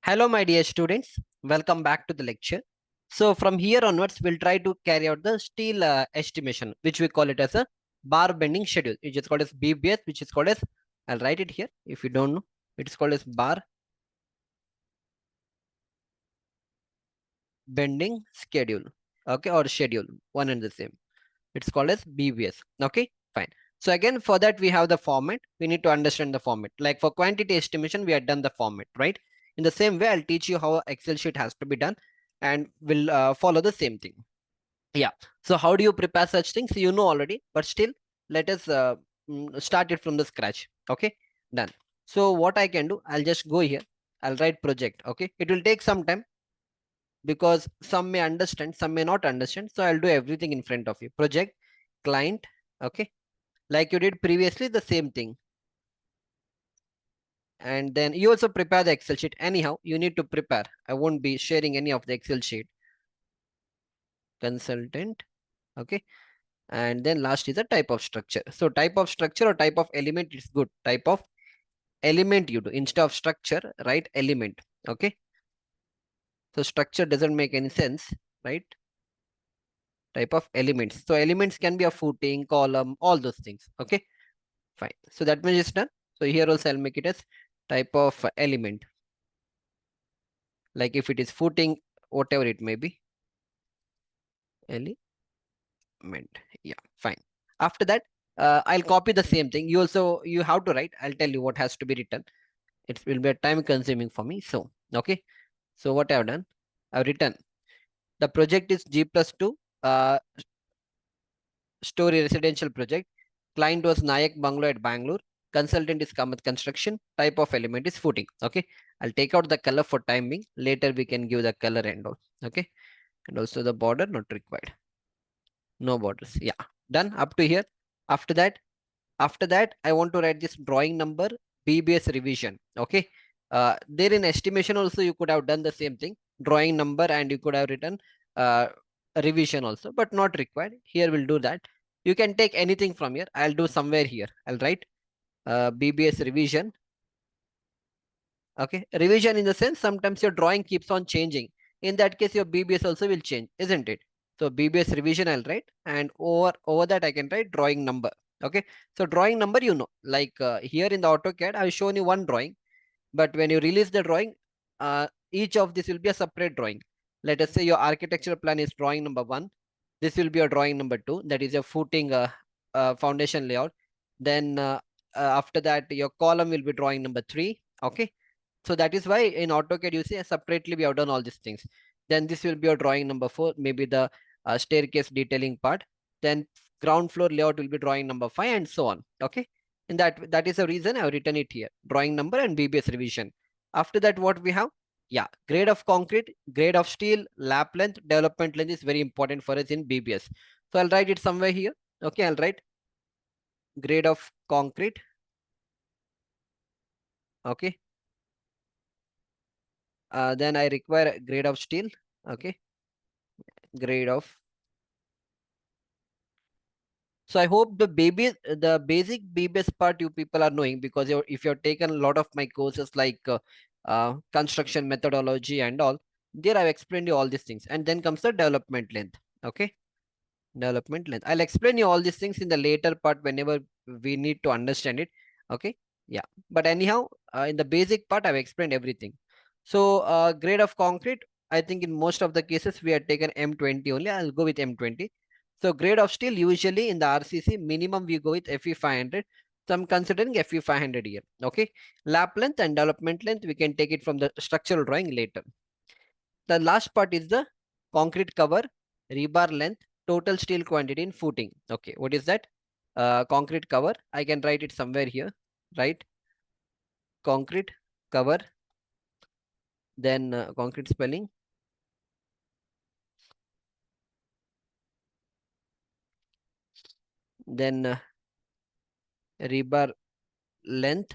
Hello, my dear students. Welcome back to the lecture. So from here onwards, we'll try to carry out the steel estimation, which we call it as a bar bending schedule, which is called as B.B.S, which is called as, I'll write it here. If you don't know, it's called as bar bending schedule. Okay, or schedule, one and the same. It's called as B.B.S. Okay, fine. So again, for that, we have the format. We need to understand the format. Like for quantity estimation, we have done the format, right? In the same way, I'll teach you how Excel sheet has to be done and we'll follow the same thing. Yeah. So how do you prepare such things? You know already, but still, let us start it from the scratch. Okay, done. So what I can do, I'll just go here. I'll write project. Okay, it will take some time because some may understand, some may not understand. So I'll do everything in front of you. Project, client. Okay, like you did previously, the same thing. And then you also prepare the Excel sheet. Anyhow, you need to prepare. I won't be sharing any of the Excel sheet. Consultant. Okay. And then last is a type of structure. So type of structure or type of element is good. Type of element you do. Instead of structure, write element. Okay. So structure doesn't make any sense, right? Type of elements. So elements can be a footing, column, all those things. Okay. Fine. So that means it's done. So here also I'll make it as type of element. Like if it is footing, whatever it may be. Element. Yeah, fine. After that, I'll copy the same thing. You have to write. I'll tell you what has to be written. It will be a time consuming for me. So, okay. So what I've done, I've written the project is G plus 2 story residential project. Client was Nayak Bungalow at Bangalore. Consultant is Kamath Construction. Type of element is footing. Okay. I'll take out the color for timing. Later we can give the color and all. Okay. And also the border not required. No borders. Yeah. Done up to here. After that, I want to write this drawing number B.B.S revision. Okay. There in estimation also you could have done the same thing. Drawing number and you could have written a revision also, but not required. Here we'll do that. You can take anything from here. I'll do somewhere here. I'll write B.B.S revision. Okay. Revision in the sense sometimes your drawing keeps on changing. In that case, your B.B.S also will change, isn't it? So B.B.S revision I'll write, and over that I can write drawing number. Okay. So drawing number, like here in the AutoCAD, I've shown you one drawing, but when you release the drawing, each of this will be a separate drawing. Let us say your architectural plan is drawing number 1. This will be your drawing number 2. That is your footing foundation layout. Then after that, your column will be drawing number 3. Okay. So that is why in AutoCAD, you see separately we have done all these things. Then this will be your drawing number 4, maybe the staircase detailing part. Then ground floor layout will be drawing number 5 and so on. Okay. And that is the reason I've written it here. Drawing number and B.B.S revision. After that, what we have? Yeah, grade of concrete, grade of steel, lap length, development length is very important for us in B.B.S. So I'll write it somewhere here. Okay, I'll write grade of concrete. Okay. Then I require grade of steel. Okay. Grade of. So I hope the basic B.B.S part you people are knowing, because if you've taken a lot of my courses like construction methodology and all, there I've explained you all these things. And then comes the development length. Okay. Development length. I'll explain you all these things in the later part whenever we need to understand it. Okay. Yeah. But anyhow, in the basic part, I've explained everything. So grade of concrete, I think in most of the cases we have taken M20 only. I'll go with M20. So grade of steel, usually in the RCC, minimum we go with FE 500. So I'm considering FE 500 here. Okay. Lap length and development length, we can take it from the structural drawing later. The last part is the concrete cover, rebar length, total steel quantity in footing. Okay, what is that? Concrete cover. I can write it somewhere here. Right? Concrete cover. Then concrete spelling. Then rebar length.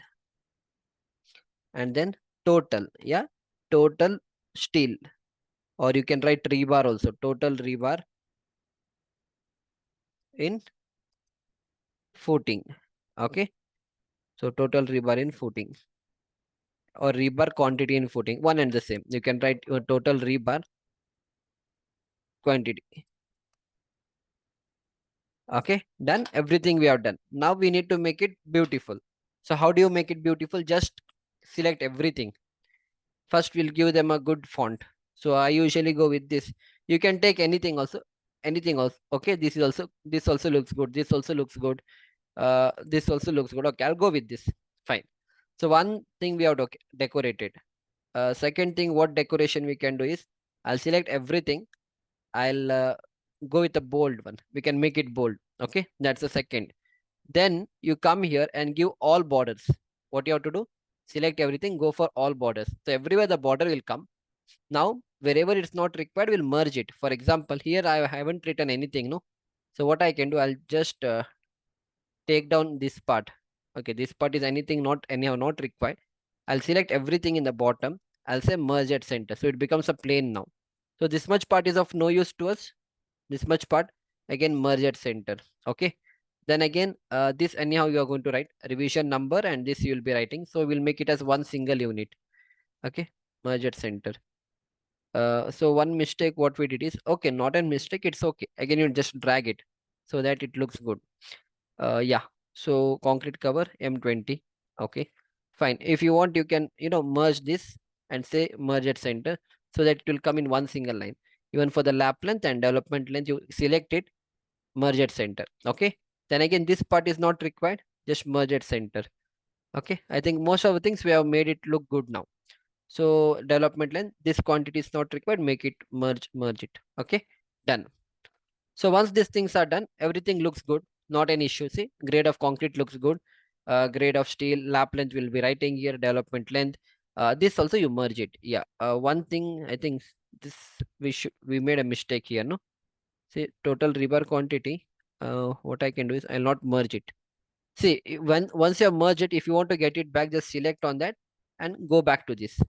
And then total. Yeah, total steel. Or you can write rebar also. Total rebar in footing. Okay. So total rebar in footing. or rebar quantity in footing, one and the same. You can write your total rebar quantity. Okay, done. Everything we have done. Now we need to make it beautiful. So how do you make it beautiful? Just select everything. First, we'll give them a good font. So I usually go with this. You can take anything also. Anything else. Okay, this also looks good. This also looks good. This also looks good. Okay, I'll go with this. Fine. So one thing we have decorated. Second thing, what decoration we can do is I'll select everything. I'll go with a bold one. We can make it bold. Okay, that's the second. Then you come here and give all borders. What you have to do? Select everything, go for all borders. So everywhere the border will come. Now, wherever it's not required, we'll merge it. For example, here I haven't written anything, no? So what I can do, I'll just take down this part. Okay, this part is anything not anyhow not required. I'll select everything in the bottom. I'll say merge at center. So it becomes a plane now. So this much part is of no use to us. This much part, again merge at center. Okay. Then again, this anyhow you are going to write revision number and this you will be writing. So we'll make it as one single unit. Okay. Merge at center. So one mistake what we did is, okay, not a mistake. It's okay. Again, you just drag it so that it looks good. Yeah. So concrete cover M20. Okay. Fine. If you want, you can, merge this and say merge at center so that it will come in one single line. Even for the lap length and development length, you select it, merge at center. Okay. Then again, this part is not required. Just merge at center. Okay. I think most of the things we have made it look good now. So development length, this quantity is not required. Make it merge it. Okay. Done. So once these things are done, everything looks good. Not an issue. See, grade of concrete looks good. Grade of steel, lap length will be writing here, development length. This also you merge it. Yeah. One thing I think this we made a mistake here. No. See, total rebar quantity. What I can do is I'll not merge it. See, when once you have merged it, if you want to get it back, just select on that and go back to this.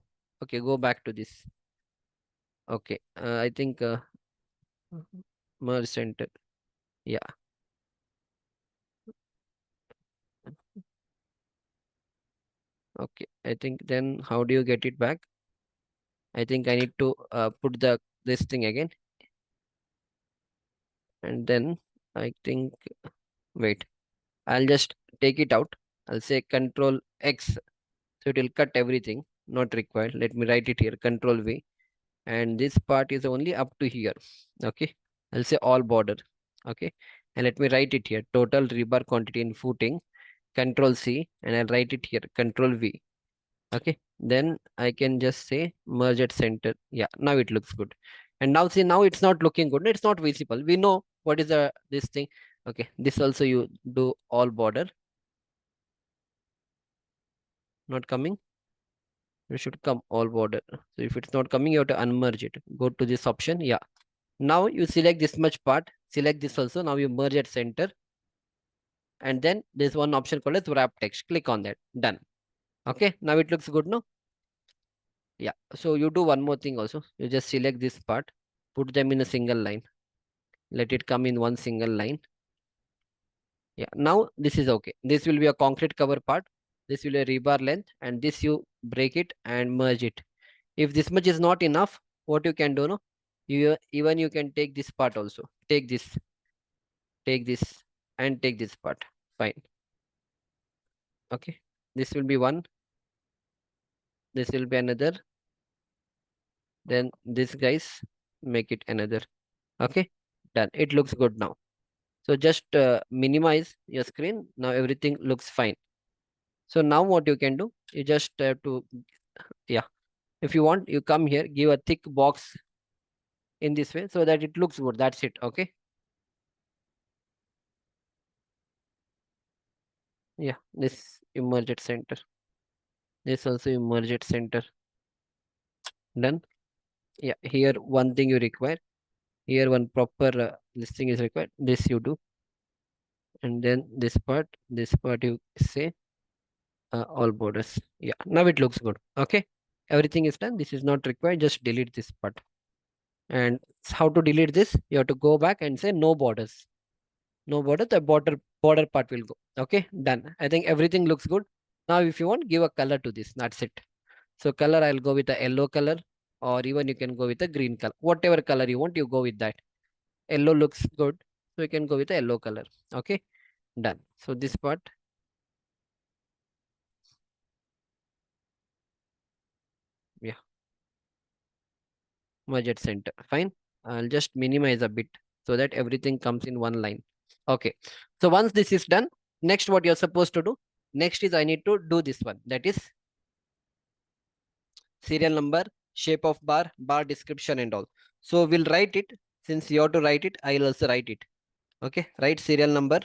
Okay, go back to this. Okay, I think merge center. Yeah. Okay, I think then how do you get it back? I think I need to put this thing again, and then I think wait, I'll just take it out. I'll say Control X, so it will cut everything not required. Let me write it here, Control V, and this part is only up to here. Okay, I'll say all border. Okay, and let me write it here, total rebar quantity in footing. Control C, and I'll write it here, Control V. Okay, then I can just say merge at center. Yeah, now it looks good. And now see, now it's not looking good. It's not visible. We know what is this thing. Okay, this also you do all border. Not coming. It should come all border. So if it's not coming, you have to unmerge it. Go to this option. Yeah. Now you select this much part. Select this also. Now you merge at center. And then there's one option called as wrap text. Click on that. Done. Okay. Now it looks good, no? Yeah. So you do one more thing also. You just select this part. Put them in a single line. Let it come in one single line. Yeah, now this is okay. This will be a concrete cover part. This will be a rebar length, and this you break it and merge it. If this much is not enough, what you can do, no? You can take this part also. Take this, and take this part. Fine. Okay. This will be one. This will be another. Then this guys make it another. Okay. Done. It looks good now. So just minimize your screen. Now everything looks fine. So now what you can do, you just have to, yeah. If you want, you come here, give a thick box in this way so that it looks good. That's it. Okay. Yeah. This emerge at center. This also emerge at center. Done. Yeah. Here one thing you require. Here one proper listing is required. This you do. And then this part you say all borders. Yeah. Now it looks good. Okay. Everything is done. This is not required. Just delete this part. And how to delete this? You have to go back and say no borders. No border, the border part will go. Okay, done. I think everything looks good. Now, if you want, give a color to this. That's it. So color, I'll go with a yellow color, or even you can go with a green color. Whatever color you want, you go with that. Yellow looks good, so you can go with a yellow color. Okay, done. So this part, yeah, merge at center. Fine. I'll just minimize a bit so that everything comes in one line. Okay. So once this is done, next what you're supposed to do? Next is I need to do this one. That is serial number, shape of bar, bar description and all. So we'll write it. Since you have to write it, I'll also write it. Okay. Write serial number.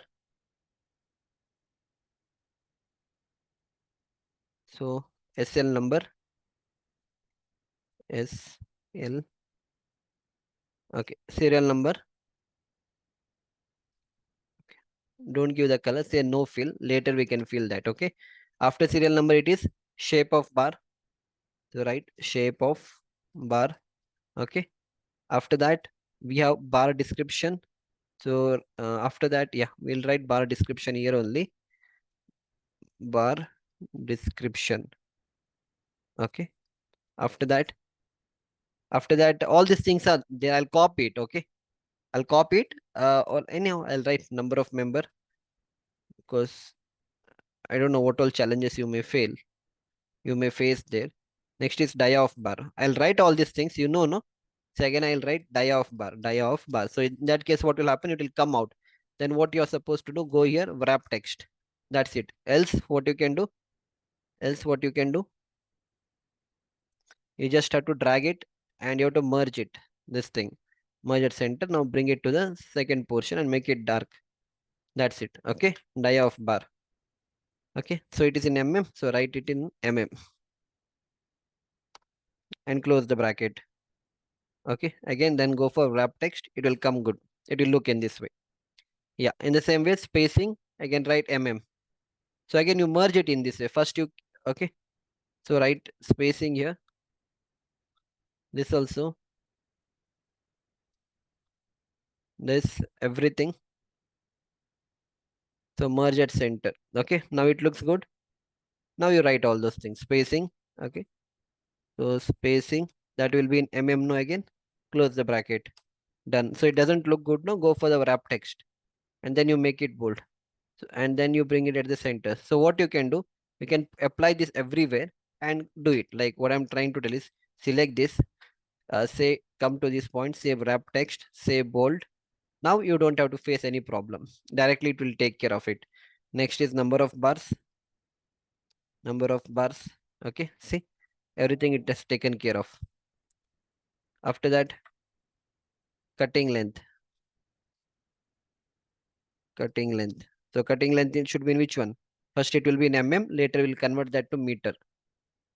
So SL number, SL. Okay. Serial number. Don't give the color, say no fill, later we can fill that. Okay, after serial number it is shape of bar, so write shape of bar. Okay, after that we have bar description. So after that, yeah, we'll write bar description here only, bar description. Okay, after that, all these things are there, I'll copy it. Okay, I'll copy it, or anyhow I'll write number of member, because I don't know what all challenges you may face there. Next is dia of bar. I'll write all these things, no? So again, I'll write dia of bar, dia of bar. So in that case, what will happen? It will come out. Then what you're supposed to do, go here, wrap text. That's it. Else, what you can do? Else, what you can do? You just have to drag it and you have to merge it. This thing. Merge at center. Now bring it to the second portion and make it dark. That's it. Okay. Dia of bar. Okay. So it is in mm. So write it in mm and close the bracket. Okay, again, then go for wrap text. It will come good. It will look in this way. Yeah, in the same way, spacing, again, write So again, you merge it in this way. First you, okay, so write spacing here. This also, this, everything. So merge at center. Okay, now it looks good. Now you write all those things. Spacing, okay. So spacing, that will be in no again. Close the bracket. Done. So it doesn't look good, no? Go for the wrap text. And then you make it bold. And then you bring it at the center. So what you can do, you can apply this everywhere and do it. Like what I'm trying to tell is select this, say come to this point, say wrap text, say bold. Now you don't have to face any problem. Directly it will take care of it. Next is number of bars, number of bars. Okay, see everything it has taken care of. After that, cutting length, cutting length. So cutting length it should be in which one? First it will be in later we'll convert that to meter.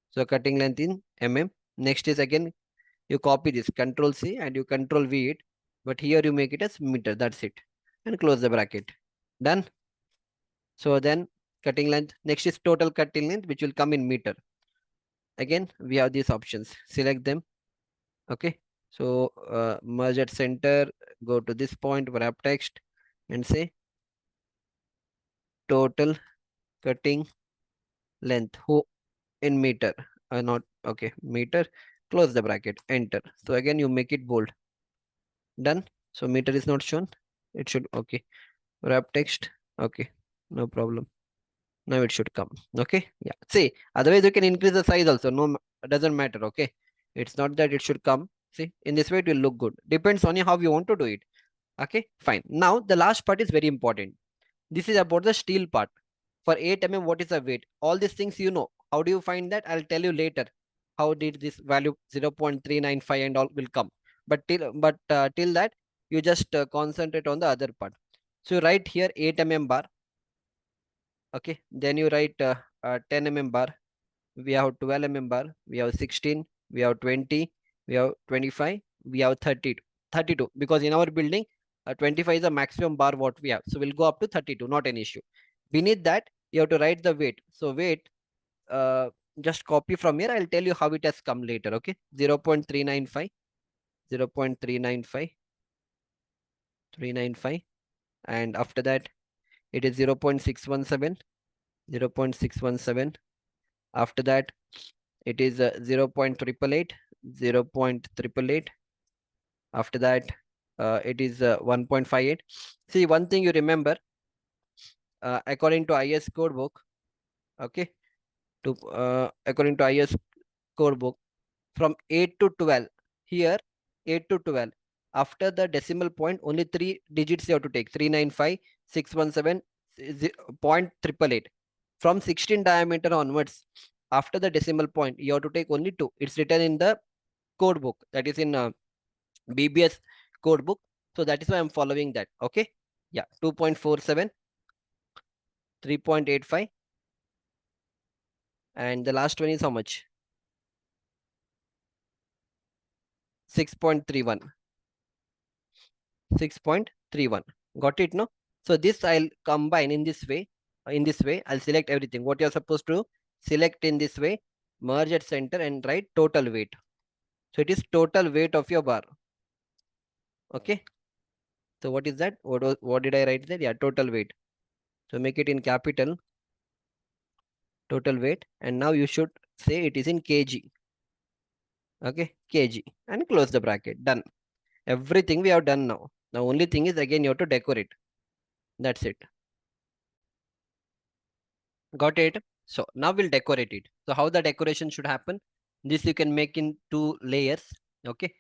So cutting length in Next is again, you copy this, control C and you control V it, but here you make it as meter, that's it. And close the bracket. Done. So then cutting length, next is total cutting length, which will come in meter. Again, we have these options, select them. Okay. So merge at center, go to this point, wrap text and say total cutting length. Who in meter? Not okay, meter, close the bracket, enter. So again, you make it bold. Done. So meter is not shown. It should, okay. Wrap text. Okay. No problem. Now it should come. Okay. Yeah. See, otherwise you can increase the size also. No, it doesn't matter. Okay. It's not that it should come. See, in this way it will look good. Depends on you how you want to do it. Okay. Fine. Now the last part is very important. This is about the steel part. For 8 what is the weight? All these things you know. How do you find that? I'll tell you later. How did this value 0.395 and all will come? Till that, you just concentrate on the other part. So write here 8 bar. Okay. Then you write 10 bar. We have 12 bar. We have 16. We have 20. We have 25. We have 30. 32. Because in our building, 25 is the maximum bar what we have. So we'll go up to 32. Not an issue. Beneath that, you have to write the weight. So weight, uh, just copy from here. I'll tell you how it has come later. Okay. 0.395. 0.395. 395. And after that, it is 0.617. 0.617. After that, it is 0.888, 0.888. After that, it is 1.58. See, one thing you remember, according to IS code book, okay, according to IS code book, from 8 to 12, here 8 to 12, after the decimal point, only three digits you have to take: 395, 617, 0.888. From 16 diameter onwards, after the decimal point, you have to take only two. It's written in the code book, that is in B.B.S code book. So that is why I'm following that. Okay. Yeah. 2.47, 3.85. And the last one is how much? 6.31. 6.31. Got it, no? So this I'll combine in this way. In this way, I'll select everything. What you're supposed to select in this way, merge at center and write total weight. So it is total weight of your bar. Okay. So what is that? What did I write there? Yeah, total weight. So make it in capital, total weight. And now you should say it is in kg. Okay, kg. And close the bracket. Done. Everything we have done now. The only thing is, again, you have to decorate. That's it. Got it? So now we'll decorate it. So how the decoration should happen? This you can make in two layers. Okay.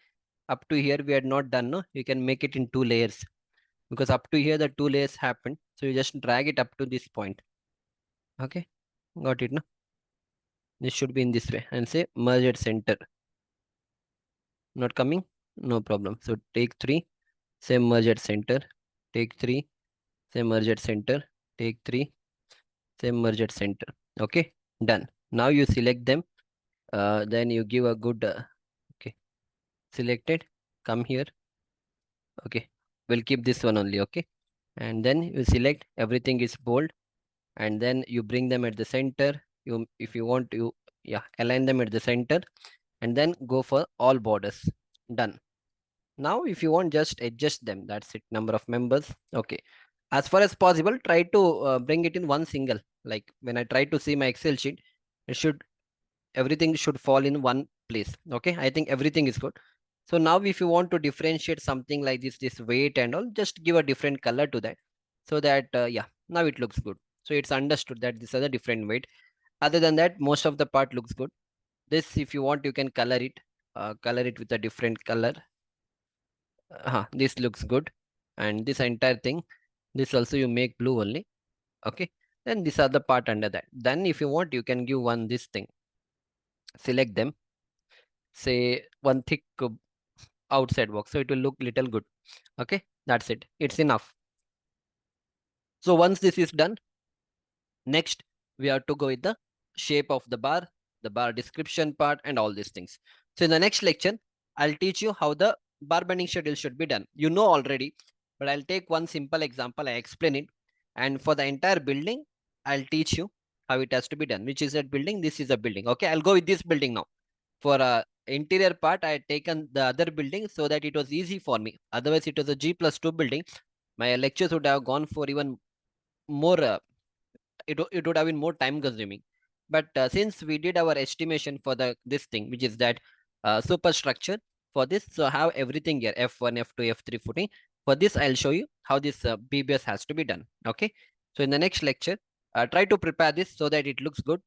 Up to here we had not done, no? You can make it in two layers, because up to here the two layers happened. So you just drag it up to this point. Okay. Got it, no? This should be in this way and say merge at center. Not coming? No problem. So take three, say merge at center. Take three, say merge at center. Take three, say merge at center. Okay. Done. Now you select them. Then you give a good okay, selected, come here. Okay, we'll keep this one only. Okay, and then you select everything is bold, and then you bring them at the center. You, if you want to, yeah, align them at the center, and then go for all borders. Done. Now if you want, just adjust them. That's it. Number of members. Okay, as far as possible, try to bring it in one single. Like when I try to see my Excel sheet, it should, everything should fall in one place. Okay, I think everything is good. So now if you want to differentiate something like this weight and all, just give a different color to that, so that yeah, now it looks good. So it's understood that this is a different weight. Other than that, most of the part looks good. This, if you want, you can color it with a different color. This looks good. And this entire thing, this also you make blue only. Okay, then these are the part under that. Then if you want, you can give one this thing, select them, say one thick outside box, so it will look little good. Okay, that's it. It's enough. So once this is done, next we have to go with the shape of the bar description part, and all these things. So in the next lecture, I'll teach you how the bar bending schedule should be done. You know already, but I'll take one simple example, I explain it. And for the entire building, I'll teach you how it has to be done. Which is that building? This is a building. Okay, I'll go with this building now. For interior part, I had taken the other building so that it was easy for me. Otherwise, it was a G+2 building. My lectures would have gone for even more, it would have been more time consuming. But since we did our estimation for the this thing, which is that superstructure for this, so I have everything here, F1, F2, F3 footing. For this, I'll show you how this B.B.S has to be done. Okay. So in the next lecture, try to prepare this so that it looks good.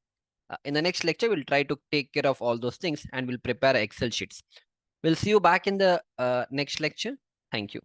In the next lecture, we'll try to take care of all those things, and we'll prepare Excel sheets. We'll see you back in the next lecture. Thank you.